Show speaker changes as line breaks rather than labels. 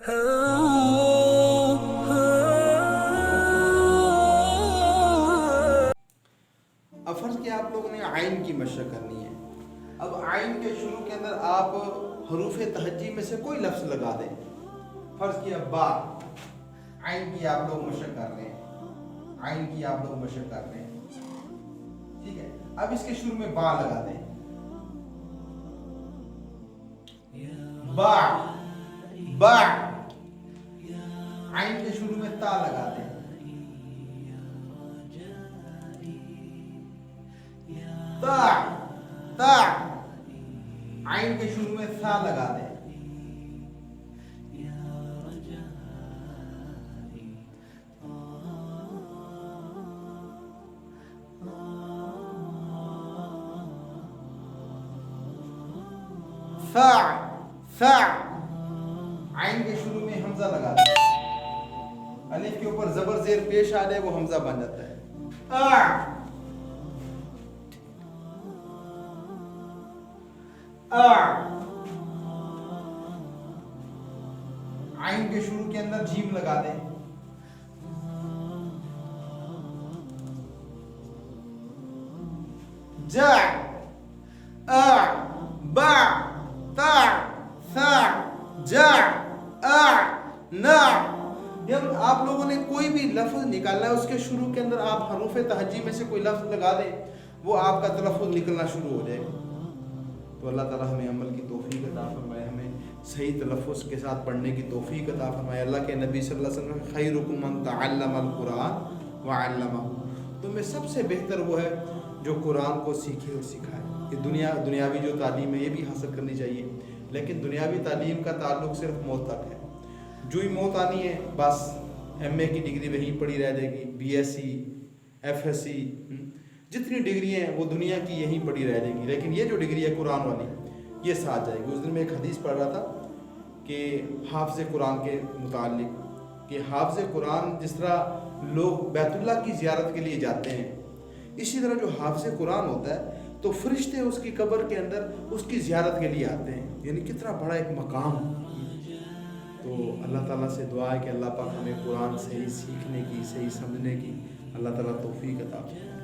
اب فرض کیا آپ لوگوں نے آئین کی مشق کرنی ہے. اب آئین کے شروع کے اندر آپ حروف تہجی میں سے کوئی لفظ لگا دیں. فرض کیا با، آئین کی آپ لوگ مشق کر رہے ہیں، آئین کی آپ لوگ مشق کر رہے ہیں، ٹھیک ہے. اب اس کے شروع میں با لگا دیں. با، با. آئین کے شروع میں تا لگا دیں. تا، تا. آئین کے شروع میں سا لگا دیں. سا، سا. آئین کے شروع میں حمزہ لگا دیں. الف کے اوپر زبر زیر پیش آ جائے وہ حمزہ بن جاتا ہے. آ، آ. آئین کے شروع کے اندر جیم لگا دیں. جا، آ، با، تا، سا، جا، آ، نا. جب آپ لوگوں نے کوئی بھی لفظ نکالنا ہے اس کے شروع کے اندر آپ حروف تہجی میں سے کوئی لفظ لگا دیں، وہ آپ کا تلفظ نکلنا شروع ہو جائے. تو اللہ تعالیٰ ہمیں عمل کی توفیق عطا فرمائے، ہمیں صحیح تلفظ کے ساتھ پڑھنے کی توفیق عطا فرمائے. اللہ کے نبی صلی اللہ علیہ وسلم خیرکم من تعلم القرآن وعلمہ، تم میں سب سے بہتر وہ ہے جو قرآن کو سیکھے اور سکھائے. یہ دنیاوی جو تعلیم ہے یہ بھی حاصل کرنی چاہیے، لیکن دنیاوی تعلیم کا تعلق صرف موت تک ہے. جو ہی موت آنی ہے بس ایم اے کی ڈگری وہیں پڑی رہ جائے گی، B S C, F S C, جتنی ڈگریاں ہیں وہ دنیا کی یہیں پڑی رہ جائیں گی. لیکن یہ جو ڈگری ہے قرآن والی یہ ساتھ جائے گی. اس دن میں ایک حدیث پڑھ رہا تھا کہ حافظ قرآن کے متعلق، کہ حافظ قرآن جس طرح لوگ بیت اللہ کی زیارت کے لیے جاتے ہیں، اسی طرح جو حافظ قرآن ہوتا ہے تو فرشتے اس کی قبر کے اندر اس کی زیارت کے لیے آتے ہیں. یعنی کتنا بڑا ایک مقام. تو اللہ تعالیٰ سے دعا ہے کہ اللہ پاک ہمیں قرآن صحیح سیکھنے کی، صحیح سمجھنے کی اللہ تعالیٰ توفیق عطا فرمائے.